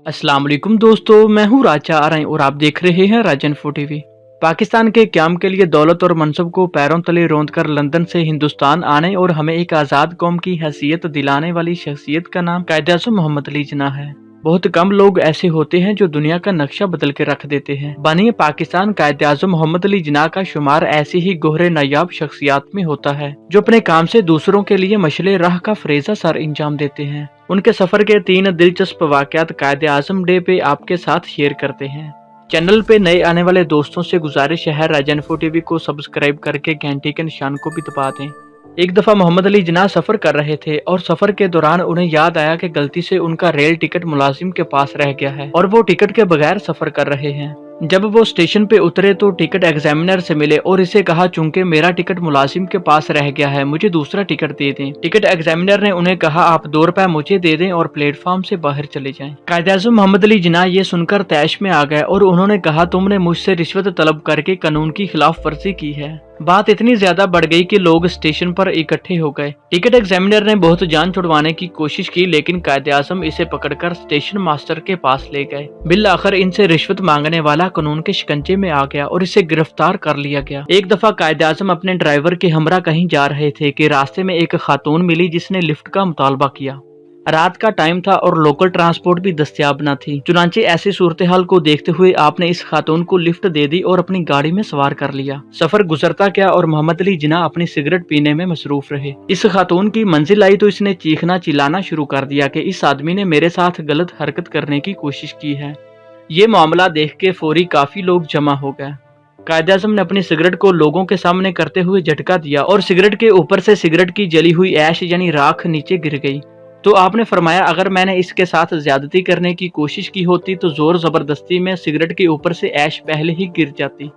अस्सलाम वालेकुम दोस्तों, मैं हूँ राजा आरई और आप देख रहे हैं राजन इन्फो टीवी। पाकिस्तान के क़याम के लिए दौलत और मनसब को पैरों तले रौंद कर लंदन से हिंदुस्तान आने और हमें एक आज़ाद कौम की हैसियत दिलाने वाली शख्सियत का नाम कायद-ए-आज़म मोहम्मद अली जिन्ना है। बहुत कम लोग ऐसे होते हैं जो दुनिया का नक्शा बदल के रख देते हैं। बानी पाकिस्तान कायद-ए-आज़म मोहम्मद अली जिन्ना का शुमार ऐसी ही गोहरे नायाब शख्सियात में होता है जो अपने काम से दूसरों के लिए मशले राह का फरेज़ा सर इंजाम देते हैं। उनके सफर के 3 दिलचस्प वाक़यात कायद-ए-आज़म डे पे आपके साथ शेयर करते हैं। चैनल पे नए आने वाले दोस्तों से गुजारिश है राजन इन्फो टीवी को सब्सक्राइब करके घंटी के निशान को भी दबा दें। एक दफा मोहम्मद अली जिन्ना सफर कर रहे थे और सफर के दौरान उन्हें याद आया कि गलती से उनका रेल टिकट मुलाजिम के पास रह गया है और वो टिकट के बगैर सफर कर रहे हैं। जब वो स्टेशन पे उतरे तो टिकट एग्जामिनर से मिले और इसे कहा, चूंकि मेरा टिकट मुलाजिम के पास रह गया है, मुझे दूसरा टिकट दे दें। टिकट एग्जामिनर ने उन्हें कहा, आप 2 रुपए मुझे दे दें और प्लेटफॉर्म से बाहर चले जाएं। कायद-ए-आज़म मोहम्मद अली जिन्ना ये सुनकर तैश में आ गए और उन्होंने कहा, तुमने मुझसे रिश्वत तलब करके कानून की खिलाफ वर्जी की है। बात इतनी ज्यादा बढ़ गई कि लोग स्टेशन पर इकट्ठे हो गए। टिकट एग्जामिनर ने बहुत जान छुड़वाने की कोशिश की, लेकिन कायद-ए-आज़म इसे पकड़कर स्टेशन मास्टर के पास ले गए। बिल आखिर इनसे रिश्वत मांगने वाला कानून के शिकंजे में आ गया और इसे गिरफ्तार कर लिया गया। एक दफा कायद-ए-आज़म अपने ड्राइवर के हमरा कहीं जा रहे थे कि रास्ते में एक खातून मिली जिसने लिफ्ट का मुतालबा किया। रात का टाइम था और लोकल ट्रांसपोर्ट भी दस्तयाब न थी। चुनांचे ऐसी सूरत हाल को देखते हुए आपने इस खातून को लिफ्ट दे दी और अपनी गाड़ी में सवार कर लिया। सफर गुजरता गया और मोहम्मद अली जिन्ना अपनी सिगरेट पीने में मसरूफ रहे। इस खातून की मंजिल आई तो इसने चीखना चिल्लाना शुरू कर दिया कि इस आदमी ने मेरे साथ गलत हरकत करने की कोशिश की है। ये मामला देख के फौरी काफी लोग जमा हो गए। कायद-ए-आज़म ने अपनी सिगरेट को लोगों के सामने करते हुए झटका दिया और सिगरेट के ऊपर से सिगरेट की जली हुई ऐश यानी राख नीचे गिर गई। तो आपने फरमाया, अगर मैंने इसके साथ ज्यादती करने की कोशिश की होती तो जोर जबरदस्ती में सिगरेट के ऊपर से ऐश पहले ही गिर जाती,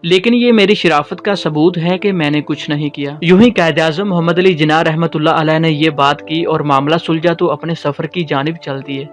लेकिन ये मेरी शराफत का सबूत है कि मैंने कुछ नहीं किया। यूं ही कायद-ए-आज़म मोहम्मद अली जिन्ना रहमतुल्लाह अलैह ने ये बात की और मामला सुलझा तो अपने सफर की जानिब चल दिए।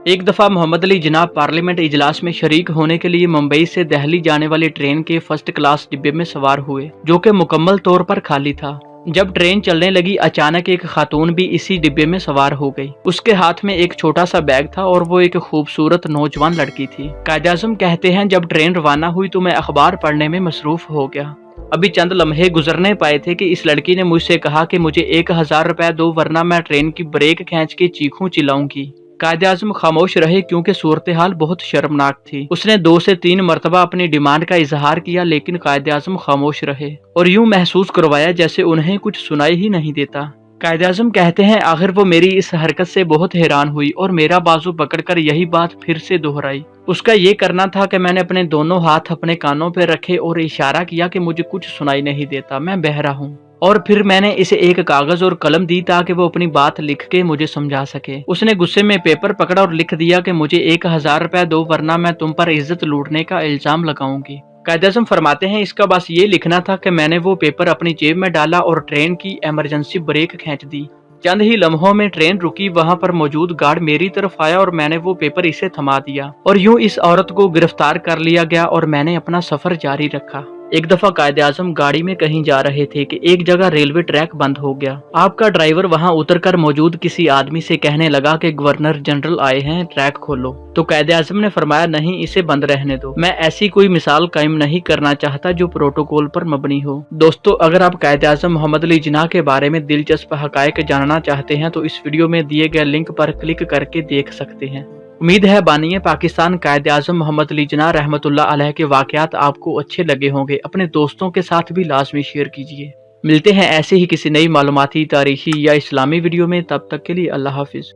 एक दफा मोहम्मद अली जिन्ना पार्लियामेंट इजलास में शरीक होने के लिए मुंबई से दिल्ली जाने वाली ट्रेन के फर्स्ट क्लास डिब्बे में सवार हुए, जो कि मुकम्मल तौर पर खाली था। जब ट्रेन चलने लगी, अचानक एक खातून भी इसी डिब्बे में सवार हो गई। उसके हाथ में एक छोटा सा बैग था और वो एक खूबसूरत नौजवान लड़की थी। कायद-ए-आज़म कहते हैं, जब ट्रेन रवाना हुई तो मैं अखबार पढ़ने में मसरूफ हो गया। अभी चंद लम्हे गुजरने पाए थे कि इस लड़की ने मुझसे कहा कि मुझे 1000 रुपए दो वरना मैं ट्रेन की ब्रेक खींच के चीखूं चिल्लाऊंगी। कायद-ए-आज़म खामोश रहे क्योंकि सूरत हाल बहुत शर्मनाक थी। उसने 2 से 3 मरतबा अपनी डिमांड का इजहार किया, लेकिन कायद-ए-आज़म खामोश रहे और यूं महसूस करवाया जैसे उन्हें कुछ सुनाई ही नहीं देता। कायद-ए-आज़म कहते हैं, आखिर वो मेरी इस हरकत से बहुत हैरान हुई और मेरा बाजू पकड़कर यही बात फिर से दोहराई। उसका ये करना था कि मैंने अपने दोनों हाथ अपने कानों पर रखे और इशारा किया कि मुझे कुछ सुनाई नहीं देता, मैं बहरा हूँ। और फिर मैंने इसे एक कागज और कलम दी ताकि वो अपनी बात लिख के मुझे समझा सके। उसने गुस्से में पेपर पकड़ा और लिख दिया कि मुझे 1000 रुपए दो वरना मैं तुम पर इज्जत लूटने का इल्जाम लगाऊंगी। कायद-ए-आज़म फरमाते हैं, इसका बस ये लिखना था कि मैंने वो पेपर अपनी जेब में डाला और ट्रेन की इमरजेंसी ब्रेक खींच दी। चंद ही लम्हों में ट्रेन रुकी। वहां पर मौजूद गार्ड मेरी तरफ आया और मैंने वो पेपर इसे थमा दिया और यूं इस औरत को गिरफ्तार कर लिया गया और मैंने अपना सफर जारी रखा। एक दफा कायद-ए-आज़म गाड़ी में कहीं जा रहे थे कि एक जगह रेलवे ट्रैक बंद हो गया। आपका ड्राइवर वहां उतरकर मौजूद किसी आदमी से कहने लगा कि गवर्नर जनरल आए हैं, ट्रैक खोलो। तो कायद-ए-आज़म ने फरमाया, नहीं, इसे बंद रहने दो। मैं ऐसी कोई मिसाल कायम नहीं करना चाहता जो प्रोटोकॉल पर मबनी हो। दोस्तों, अगर आप कायद-ए-आज़म मोहम्मद अली जिन्ना के बारे में दिलचस्प हकायक जानना चाहते हैं तो इस वीडियो में दिए गए लिंक पर क्लिक करके देख सकते हैं। उम्मीद है बानिए पाकिस्तान कायद-ए-आज़म मोहम्मद अली जिन्ना रहमतुल्लाह अलैह के वाक़यात आपको अच्छे लगे होंगे। अपने दोस्तों के साथ भी लाजमी शेयर कीजिए। मिलते हैं ऐसे ही किसी नई मालूमाती, तारीखी या इस्लामी वीडियो में। तब तक के लिए अल्लाह हाफिज़।